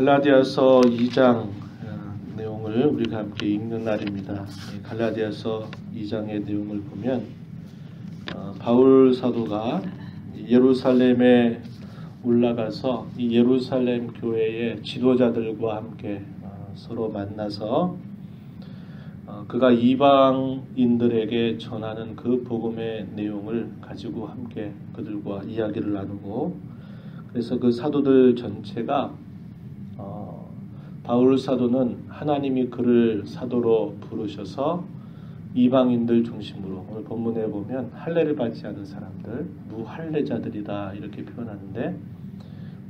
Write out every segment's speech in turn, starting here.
갈라디아서 2장 내용을 우리가 함께 읽는 날입니다. 갈라디아서 2장의 내용을 보면 바울 사도가 예루살렘에 올라가서 이 예루살렘 교회의 지도자들과 함께 서로 만나서 그가 이방인들에게 전하는 그 복음의 내용을 가지고 함께 그들과 이야기를 나누고, 그래서 그 사도들 전체가 바울 사도는 하나님이 그를 사도로 부르셔서 이방인들 중심으로, 오늘 본문에 보면 할례를 받지 않은 사람들, 무할례자들이다 이렇게 표현하는데,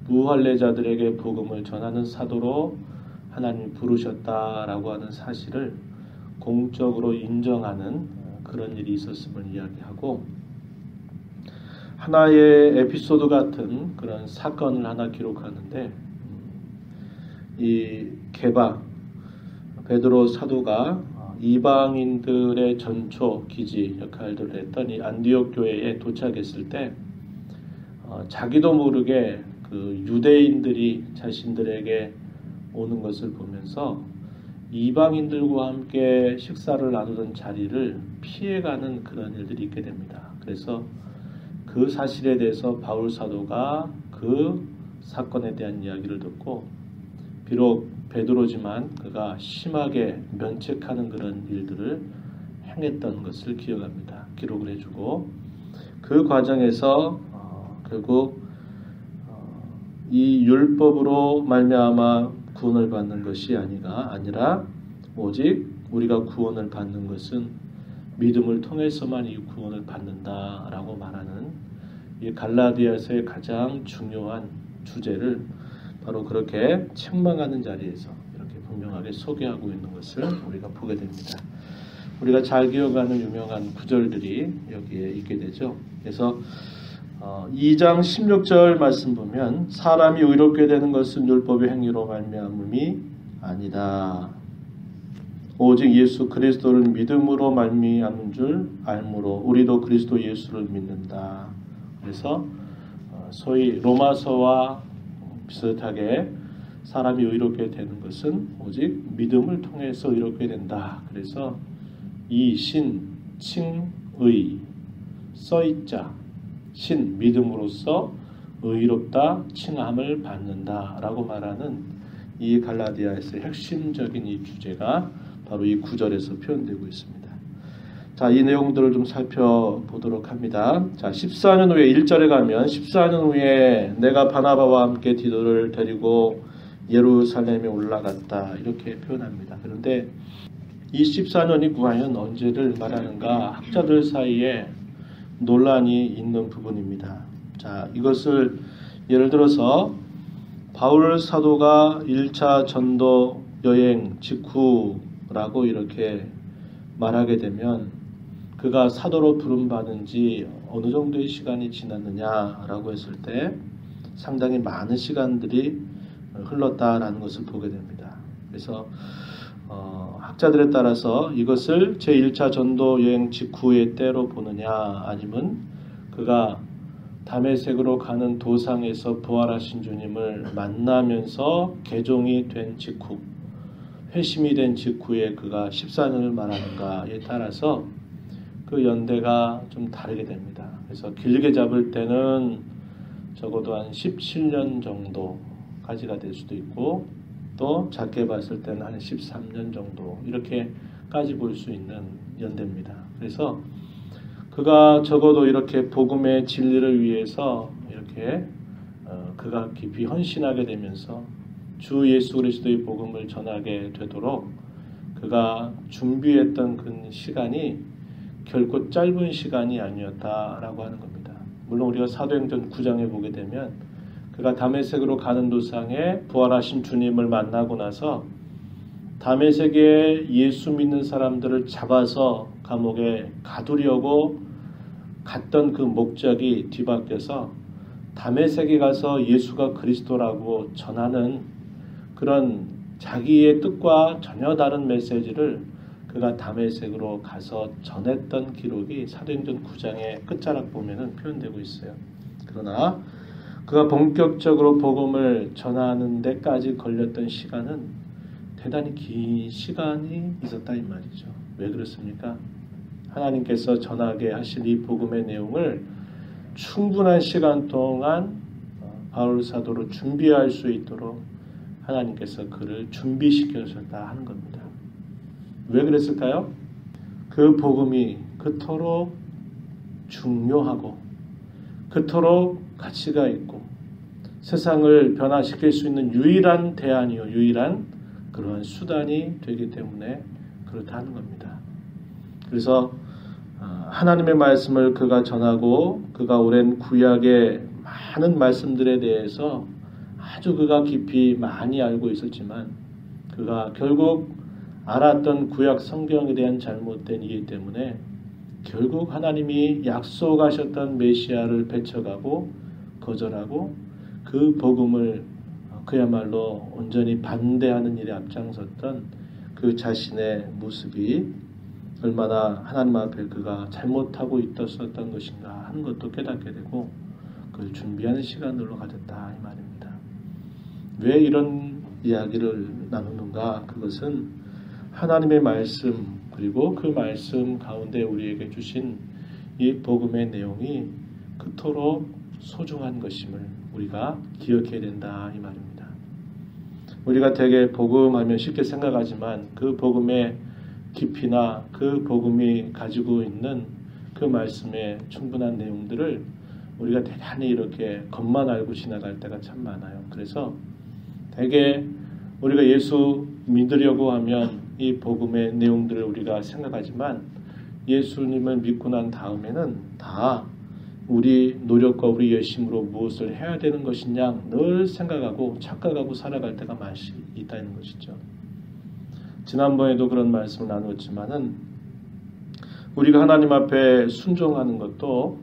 무할례자들에게 복음을 전하는 사도로 하나님이 부르셨다라고 하는 사실을 공적으로 인정하는 그런 일이 있었음을 이야기하고, 하나의 에피소드 같은 그런 사건을 하나 기록하는데, 이 게바 베드로 사도가 이방인들의 전초 기지 역할들을 했던 이 안디옥 교회에 도착했을 때 자기도 모르게 그 유대인들이 자신들에게 오는 것을 보면서 이방인들과 함께 식사를 나누던 자리를 피해가는 그런 일들이 있게 됩니다. 그래서 그 사실에 대해서 바울 사도가 그 사건에 대한 이야기를 듣고, 비록 베드로지만 그가 심하게 면책하는 그런 일들을 행했던 것을 기록을 해주고, 그 과정에서 결국 이 율법으로 말미암아 구원을 받는 것이 아니라 오직 우리가 구원을 받는 것은 믿음을 통해서만 이 구원을 받는다라고 말하는 이 갈라디아서의 가장 중요한 주제를 바로 그렇게 책망하는 자리에서 이렇게 분명하게 소개하고 있는 것을 우리가 보게 됩니다. 우리가 잘 기억하는 유명한 구절들이 여기에 있게 되죠. 그래서 2장 16절 말씀 보면, 사람이 의롭게 되는 것은 율법의 행위로 말미암음이 아니다. 오직 예수 그리스도를 믿음으로 말미암은 줄 알므로 우리도 그리스도 예수를 믿는다. 그래서 소위 로마서와 비슷하게 사람이 의롭게 되는 것은 오직 믿음을 통해서 의롭게 된다. 그래서 이 신, 칭의, 써있자, 신, 믿음으로써 의롭다, 칭함을 받는다 라고 말하는 이 갈라디아에서의 핵심적인 이 주제가 바로 이 9절에서 표현되고 있습니다. 자, 이 내용들을 좀 살펴보도록 합니다. 자, 14년 후에 1절에 가면, 14년 후에 내가 바나바와 함께 디도를 데리고 예루살렘에 올라갔다 이렇게 표현합니다. 그런데 이 14년이 과연 언제를 말하는가, 학자들 사이에 논란이 있는 부분입니다. 자, 이것을 예를 들어서 바울 사도가 1차 전도 여행 직후라고 이렇게 말하게 되면, 그가 사도로 부름받은 지 어느 정도의 시간이 지났느냐라고 했을 때 상당히 많은 시간들이 흘렀다라는 것을 보게 됩니다. 그래서 학자들에 따라서 이것을 제1차 전도 여행 직후의 때로 보느냐, 아니면 그가 다메섹으로 가는 도상에서 부활하신 주님을 만나면서 개종이 된 직후, 회심이 된 직후에 그가 14년을 말하는가에 따라서 그 연대가 좀 다르게 됩니다. 그래서 길게 잡을 때는 적어도 한 17년 정도까지가 될 수도 있고, 또 작게 봤을 때는 한 13년 정도 이렇게까지 볼 수 있는 연대입니다. 그래서 그가 적어도 이렇게 복음의 진리를 위해서 이렇게 그가 깊이 헌신하게 되면서 주 예수 그리스도의 복음을 전하게 되도록 그가 준비했던 그 시간이 결코 짧은 시간이 아니었다라고 하는 겁니다. 물론 우리가 사도행전 9장에 보게 되면 그가 다메섹으로 가는 도상에 부활하신 주님을 만나고 나서 다메섹에 예수 믿는 사람들을 잡아서 감옥에 가두려고 갔던 그 목적이 뒤바뀌어서 다메섹에 가서 예수가 그리스도라고 전하는 그런 자기의 뜻과 전혀 다른 메시지를 그가 다메섹으로 가서 전했던 기록이 사도행전 9장의 끝자락 보면은 표현되고 있어요. 그러나 그가 본격적으로 복음을 전하는 데까지 걸렸던 시간은 대단히 긴 시간이 있었다 이 말이죠. 왜 그렇습니까? 하나님께서 전하게 하실 이 복음의 내용을 충분한 시간 동안 바울 사도로 준비할 수 있도록 하나님께서 그를 준비시켜주셨다 하는 겁니다. 왜 그랬을까요? 그 복음이 그토록 중요하고 그토록 가치가 있고 세상을 변화시킬 수 있는 유일한 대안이요, 유일한 그러한 수단이 되기 때문에 그렇다는 겁니다. 그래서 하나님의 말씀을 그가 전하고 그가 오랜 구약의 많은 말씀들에 대해서 아주 그가 깊이 많이 알고 있었지만 그가 결국 알았던 구약 성경에 대한 잘못된 이해 때문에 결국 하나님이 약속하셨던 메시아를 배척하고 거절하고 그 복음을 그야말로 온전히 반대하는 일에 앞장섰던 그 자신의 모습이 얼마나 하나님 앞에 그가 잘못하고 있었던 것인가 하는 것도 깨닫게 되고 그걸 준비하는 시간으로 가졌다 이 말입니다. 왜 이런 이야기를 나누는가? 그것은 하나님의 말씀 그리고 그 말씀 가운데 우리에게 주신 이 복음의 내용이 그토록 소중한 것임을 우리가 기억해야 된다 이 말입니다. 우리가 되게 복음하면 쉽게 생각하지만 그 복음의 깊이나 그 복음이 가지고 있는 그 말씀의 충분한 내용들을 우리가 대단히 이렇게 겉만 알고 지나갈 때가 참 많아요. 그래서 되게 우리가 예수 믿으려고 하면 이 복음의 내용들을 우리가 생각하지만 예수님을 믿고 난 다음에는 다 우리 노력과 우리 열심으로 무엇을 해야 되는 것이냐 늘 생각하고 착각하고 살아갈 때가 많이 있다는 것이죠. 지난번에도 그런 말씀을 나누었지만은 우리가 하나님 앞에 순종하는 것도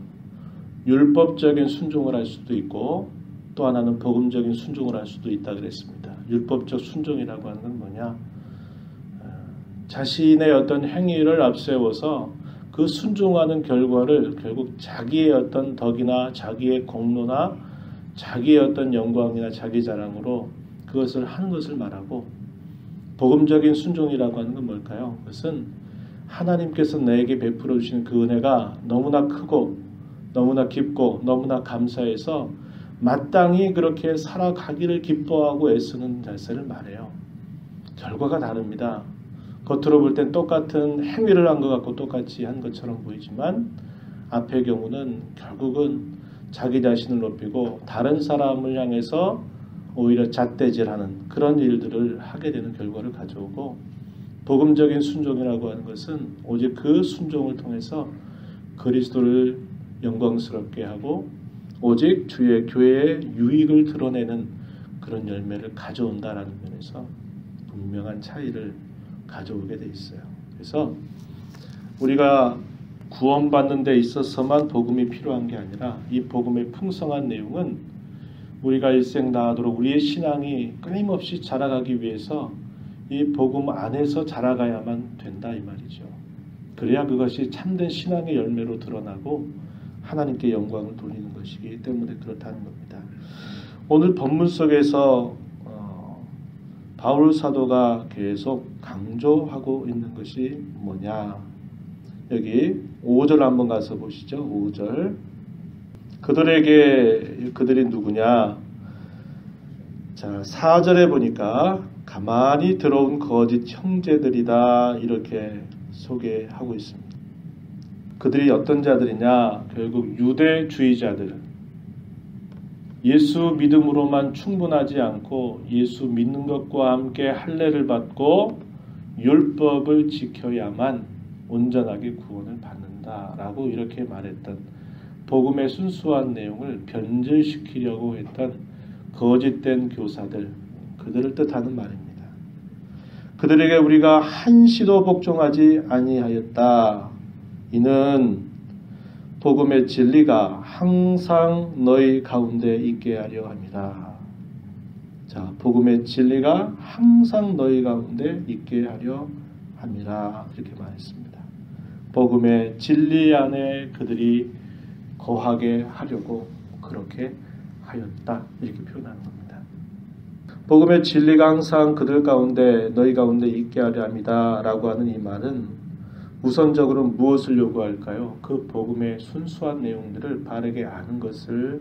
율법적인 순종을 할 수도 있고 또 하나는 복음적인 순종을 할 수도 있다 그랬습니다. 율법적 순종이라고 하는 건 뭐냐? 자신의 어떤 행위를 앞세워서 그 순종하는 결과를 결국 자기의 어떤 덕이나 자기의 공로나 자기의 어떤 영광이나 자기 자랑으로 그것을 하는 것을 말하고 복음적인 순종이라고 하는 건 뭘까요? 그것은 하나님께서 나에게 베풀어 주신 그 은혜가 너무나 크고 너무나 깊고 너무나 감사해서 마땅히 그렇게 살아가기를 기뻐하고 애쓰는 자세를 말해요. 결과가 다릅니다. 겉으로 볼 땐 똑같은 행위를 한 것 같고 똑같이 한 것처럼 보이지만 앞의 경우는 결국은 자기 자신을 높이고 다른 사람을 향해서 오히려 잣대질하는 그런 일들을 하게 되는 결과를 가져오고 복음적인 순종이라고 하는 것은 오직 그 순종을 통해서 그리스도를 영광스럽게 하고 오직 주의 교회의 유익을 드러내는 그런 열매를 가져온다라는 면에서 분명한 차이를 가져오게 돼 있어요. 그래서 우리가 구원받는 데 있어서만 복음이 필요한 게 아니라 이 복음의 풍성한 내용은 우리가 일생 다하도록 우리의 신앙이 끊임없이 자라가기 위해서 이 복음 안에서 자라가야만 된다 이 말이죠. 그래야 그것이 참된 신앙의 열매로 드러나고 하나님께 영광을 돌리는 것이기 때문에 그렇다는 겁니다. 오늘 본문 속에서 바울 사도가 계속 강조하고 있는 것이 뭐냐? 여기 5절 한번 가서 보시죠. 5절. 그들이 누구냐? 자, 4절에 보니까 가만히 들어온 거짓 형제들이다 이렇게 소개하고 있습니다. 그들이 어떤 자들이냐? 결국 유대주의자들. 예수 믿음으로만 충분하지 않고 예수 믿는 것과 함께 할례를 받고 율법을 지켜야만 온전하게 구원을 받는다라고 이렇게 말했던 복음의 순수한 내용을 변질시키려고 했던 거짓된 교사들, 그들을 뜻하는 말입니다. 그들에게 우리가 한시도 복종하지 아니하였다. 이는 복음의 진리가 항상 너희 가운데 있게 하려 함이라. 자, 복음의 진리가 항상 너희 가운데 있게 하려 함이라 이렇게 말했습니다. 복음의 진리 안에 그들이 거하게 하려고 그렇게 하였다. 이렇게 표현하는 겁니다. 복음의 진리가 항상 그들 가운데 너희 가운데 있게 하려 합니다. 라고 하는 이 말은 우선적으로 무엇을 요구할까요? 그 복음의 순수한 내용들을 바르게 아는 것을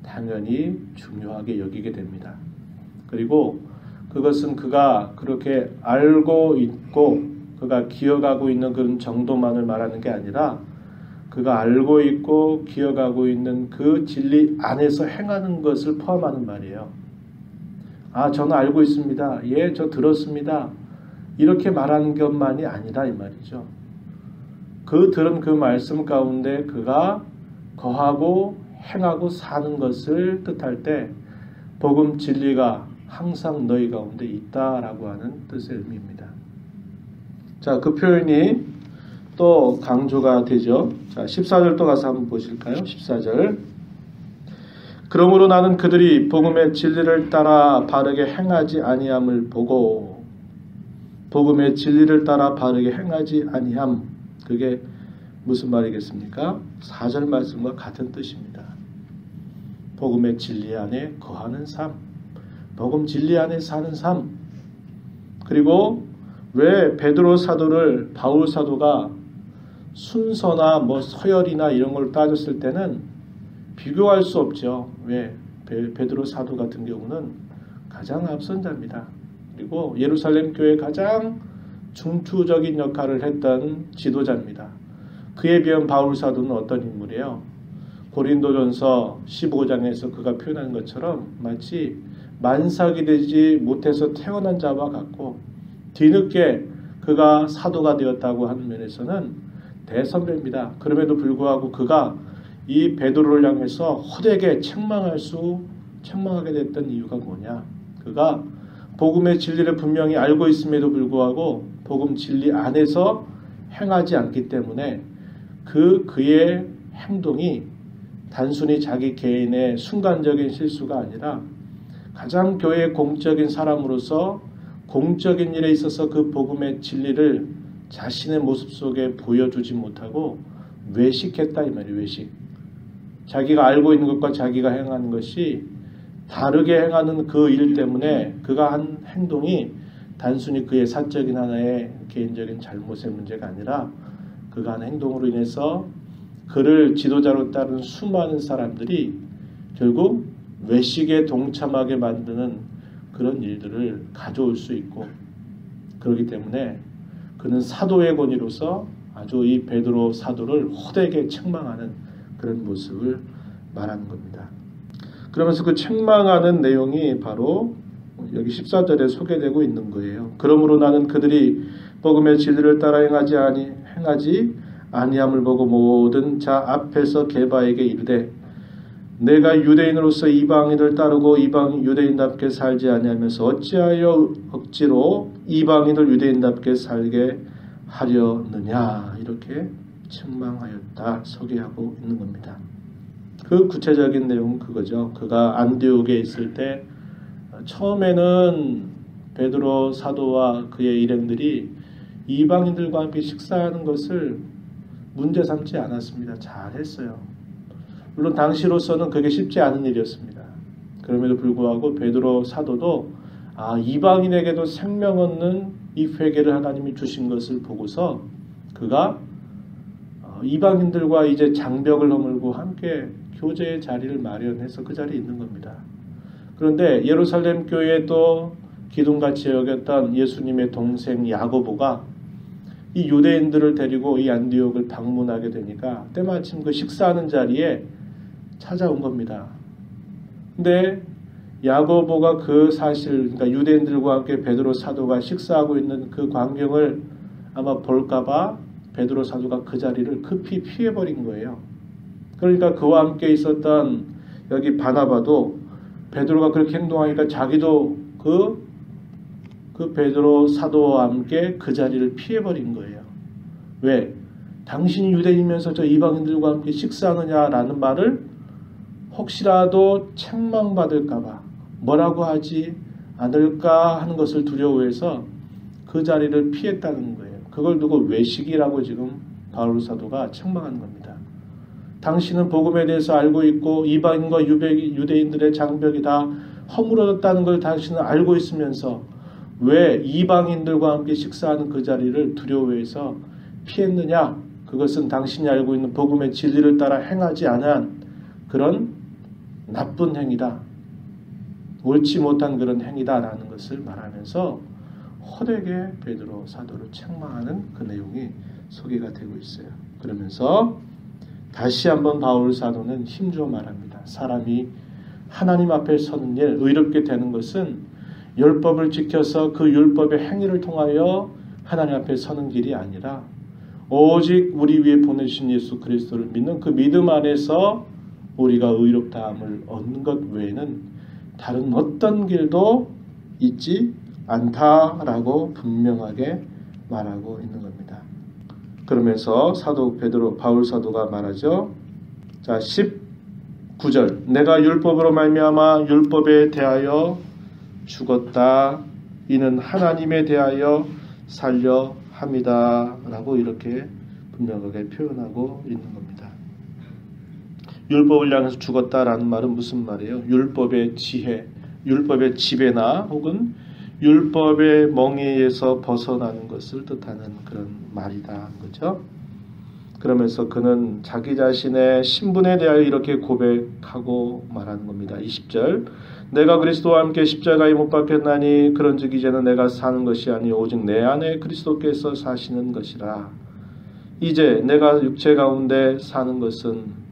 당연히 중요하게 여기게 됩니다. 그리고 그것은 그가 그렇게 알고 있고 그가 기억하고 있는 그런 정도만을 말하는 게 아니라 그가 알고 있고 기억하고 있는 그 진리 안에서 행하는 것을 포함하는 말이에요. 아, 저는 알고 있습니다. 예, 저 들었습니다. 이렇게 말하는 것만이 아니라 이 말이죠. 그 들은 그 말씀 가운데 그가 거하고 행하고 사는 것을 뜻할 때 복음 진리가 항상 너희 가운데 있다라고 하는 뜻의 의미입니다. 자, 그 표현이 또 강조가 되죠. 자, 14절 또 가서 한번 보실까요? 14절. 그러므로 나는 그들이 복음의 진리를 따라 바르게 행하지 아니함을 보고, 복음의 진리를 따라 바르게 행하지 아니함, 그게 무슨 말이겠습니까? 4절 말씀과 같은 뜻입니다. 복음의 진리 안에 거하는 삶, 복음 진리 안에 사는 삶. 그리고 왜 베드로 사도를 바울 사도가 순서나 뭐 서열이나 이런 걸 따졌을 때는 비교할 수 없죠. 왜? 베드로 사도 같은 경우는 가장 앞선 자입니다. 그리고 예루살렘 교회의 가장 중추적인 역할을 했던 지도자입니다. 그에 비한 바울 사도는 어떤 인물이에요? 고린도전서 15장에서 그가 표현한 것처럼 마치 만삭이 되지 못해서 태어난 자와 같고 뒤늦게 그가 사도가 되었다고 하는 면에서는 대선배입니다. 그럼에도 불구하고 그가 이 베드로를 향해서 헛되게 책망하게 됐던 이유가 뭐냐? 그가 복음의 진리를 분명히 알고 있음에도 불구하고 복음 진리 안에서 행하지 않기 때문에 그의 행동이 단순히 자기 개인의 순간적인 실수가 아니라 가장 교회의 공적인 사람으로서 공적인 일에 있어서 그 복음의 진리를 자신의 모습 속에 보여주지 못하고 외식했다 이 말이에요. 외식. 자기가 알고 있는 것과 자기가 행하는 것이 다르게 행하는 그 일 때문에 그가 한 행동이 단순히 그의 사적인 하나의 개인적인 잘못의 문제가 아니라 그가 한 행동으로 인해서 그를 지도자로 따른 수많은 사람들이 결국 외식에 동참하게 만드는 그런 일들을 가져올 수 있고, 그렇기 때문에 그는 사도의 권위로서 아주 이 베드로 사도를 헛되게 책망하는 그런 모습을 말하는 겁니다. 그러면서 그 책망하는 내용이 바로 여기 14절에 소개되고 있는 거예요. 그러므로 나는 그들이 복음의 진리를 따라 행하지 아니함을 보고 모든 자 앞에서 게바에게 이르되 내가 유대인으로서 이방인을 따르고 이방 유대인답게 살지 아니하면서 어찌하여 억지로 이방인을 유대인답게 살게 하려느냐, 이렇게 책망하였다 소개하고 있는 겁니다. 그 구체적인 내용은 그거죠. 그가 안디옥에 있을 때 처음에는 베드로 사도와 그의 일행들이 이방인들과 함께 식사하는 것을 문제 삼지 않았습니다. 잘했어요. 물론 당시로서는 그게 쉽지 않은 일이었습니다. 그럼에도 불구하고 베드로 사도도 이방인에게도 생명 얻는 이 회개를 하나님이 주신 것을 보고서 그가 이방인들과 이제 장벽을 허물고 함께 교제의 자리를 마련해서 그 자리에 있는 겁니다. 그런데 예루살렘 교회에 또 기둥같이 여겼던 예수님의 동생 야고보가 이 유대인들을 데리고 이 안디옥을 방문하게 되니까 때마침 그 식사하는 자리에 찾아온 겁니다. 근데 야고보가 그 사실, 그러니까 유대인들과 함께 베드로 사도가 식사하고 있는 그 광경을 아마 볼까봐 베드로 사도가 그 자리를 급히 피해버린 거예요. 그러니까 그와 함께 있었던 여기 바나바도 베드로가 그렇게 행동하니까 자기도 그 베드로 사도와 함께 그 자리를 피해버린 거예요. 왜? 당신이 유대인이면서 저 이방인들과 함께 식사하느냐라는 말을 혹시라도 책망받을까봐, 뭐라고 하지 않을까 하는 것을 두려워해서 그 자리를 피했다는 거예요. 그걸 두고 외식이라고 지금 바울 사도가 책망하는 겁니다. 당신은 복음에 대해서 알고 있고 이방인과 유대인들의 장벽이 다 허물어졌다는 걸 당신은 알고 있으면서 왜 이방인들과 함께 식사하는 그 자리를 두려워해서 피했느냐? 그것은 당신이 알고 있는 복음의 진리를 따라 행하지 않은 그런 나쁜 행위다. 옳지 못한 그런 행위다라는 것을 말하면서 헛되게 베드로 사도를 책망하는 그 내용이 소개가 되고 있어요. 그러면서 다시 한번 바울 사도는 힘주어 말합니다. 사람이 하나님 앞에 서는 일, 의롭게 되는 것은 율법을 지켜서 그 율법의 행위를 통하여 하나님 앞에 서는 길이 아니라 오직 우리 위에 보내신 예수 그리스도를 믿는 그 믿음 안에서 우리가 의롭다함을 얻는 것 외에는 다른 어떤 길도 있지 않다라고 분명하게 말하고 있는 겁니다. 그러면서 사도 베드로 바울 사도가 말하죠. 자, 19절. 내가 율법으로 말미암아 율법에 대하여 죽었다. 이는 하나님에 대하여 살려 함이다. 라고 이렇게 분명하게 표현하고 있는 겁니다. 율법을 향해서 죽었다라는 말은 무슨 말이에요? 율법의 지혜, 율법의 지배나 혹은 율법의 멍에에서 벗어나는 것을 뜻하는 그런 말이다. 그죠? 그러면서 그는 자기 자신의 신분에 대하여 이렇게 고백하고 말하는 겁니다. 20절. 내가 그리스도와 함께 십자가에 못 박혔나니 그런즉 이제는 내가 사는 것이 아니 오직 내 안에 그리스도께서 사시는 것이라. 이제 내가 육체 가운데 사는 것은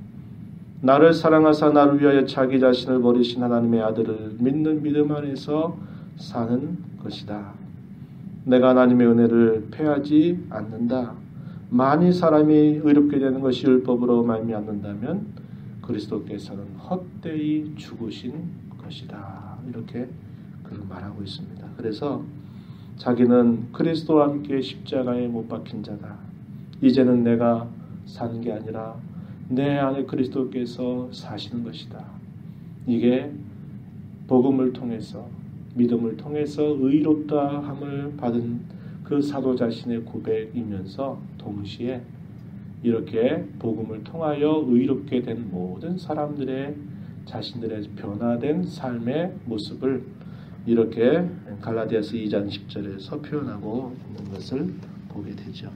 나를 사랑하사 나를 위하여 자기 자신을 버리신 하나님의 아들을 믿는 믿음 안에서 사는 것이다. 내가 하나님의 은혜를 패하지 않는다. 만일 사람이 의롭게 되는 것이 율법으로 말미암는다면 그리스도께서는 헛되이 죽으신 것이다. 이렇게 그를 말하고 있습니다. 그래서 자기는 그리스도와 함께 십자가에 못 박힌 자다. 이제는 내가 사는 게 아니라 내 안에 그리스도께서 사시는 것이다. 이게 복음을 통해서 믿음을 통해서 의롭다함을 받은 그 사도 자신의 고백이면서 동시에 이렇게 복음을 통하여 의롭게 된 모든 사람들의 자신들의 변화된 삶의 모습을 이렇게 갈라디아서 2장 10절에서 표현하고 있는 것을 보게 되죠.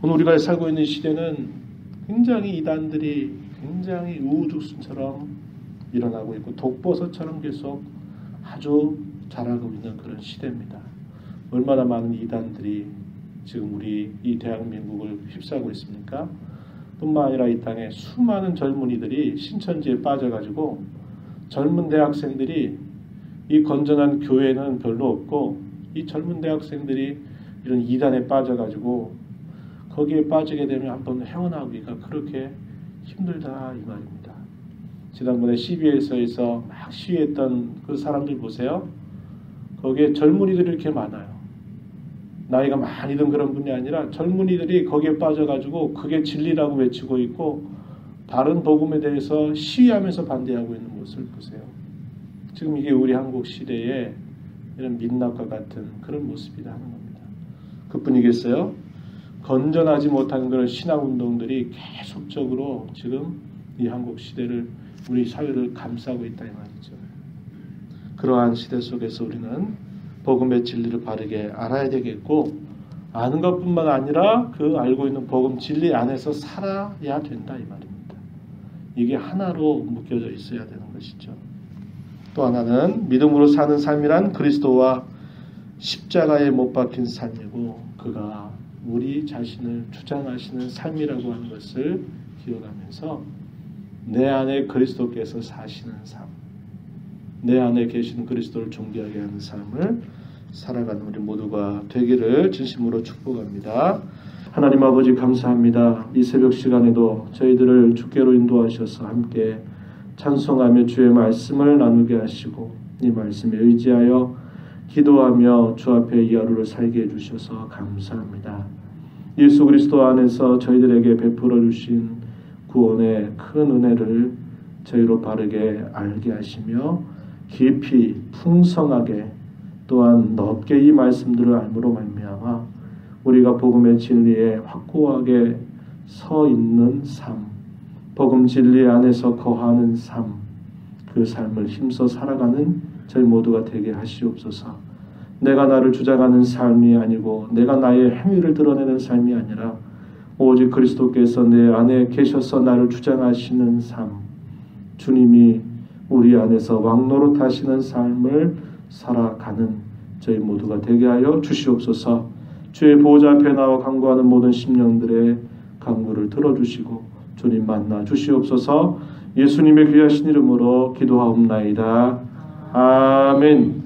오늘 우리가 살고 있는 시대는 굉장히 이단들이 굉장히 우후죽순처럼 일어나고 있고 독버섯처럼 계속 아주 자라고 있는 그런 시대입니다. 얼마나 많은 이단들이 지금 우리 이 대한민국을 휩싸고 있습니까? 뿐만 아니라 이 땅에 수많은 젊은이들이 신천지에 빠져가지고 젊은 대학생들이 이 건전한 교회는 별로 없고 이 젊은 대학생들이 이런 이단에 빠져가지고 거기에 빠지게 되면 한번 헤어나오기가 그렇게 힘들다 이 말입니다. 지난번에 CBS에서 막 시위했던 그 사람들 보세요. 거기에 젊은이들이 이렇게 많아요. 나이가 많이 든 그런 분이 아니라 젊은이들이 거기에 빠져가지고 그게 진리라고 외치고 있고 바른 복음에 대해서 시위하면서 반대하고 있는 모습을 보세요. 지금 이게 우리 한국 시대의 이런 민낯과 같은 그런 모습이다 하는 겁니다. 그뿐이겠어요? 건전하지 못한 그런 신앙운동들이 계속적으로 지금 이 한국 시대를 우리 사회를 감싸고 있다 이 말이죠. 그러한 시대 속에서 우리는 복음의 진리를 바르게 알아야 되겠고 아는 것뿐만 아니라 그 알고 있는 복음 진리 안에서 살아야 된다 이 말입니다. 이게 하나로 묶여져 있어야 되는 것이죠. 또 하나는 믿음으로 사는 삶이란 그리스도와 십자가에 못 박힌 삶이고 그가 우리 자신을 주장하시는 삶이라고 하는 것을 기억하면서 내 안에 그리스도께서 사시는 삶, 내 안에 계신 그리스도를 존귀하게 하는 삶을 살아가는 우리 모두가 되기를 진심으로 축복합니다. 하나님 아버지 감사합니다. 이 새벽 시간에도 저희들을 주께로 인도하셔서 함께 찬송하며 주의 말씀을 나누게 하시고 이 말씀에 의지하여 기도하며 주 앞에 이 하루를 살게 해주셔서 감사합니다. 예수 그리스도 안에서 저희들에게 베풀어 주신 구원의 큰 은혜를 저희로 바르게 알게 하시며 깊이 풍성하게 또한 넓게 이 말씀들을 알므로 말미암아 우리가 복음의 진리에 확고하게 서 있는 삶, 복음 진리 안에서 거하는 삶, 그 삶을 힘써 살아가는 저희 모두가 되게 하시옵소서. 내가 나를 주장하는 삶이 아니고 내가 나의 행위를 드러내는 삶이 아니라 오직 그리스도께서 내 안에 계셔서 나를 주장하시는 삶, 주님이 우리 안에서 왕노릇 하시는 삶을 살아가는 저희 모두가 되게 하여 주시옵소서. 주의 보호자 앞에 나와 간구하는 모든 심령들의 간구를 들어주시고 주님 만나 주시옵소서. 예수님의 귀하신 이름으로 기도하옵나이다. 아멘.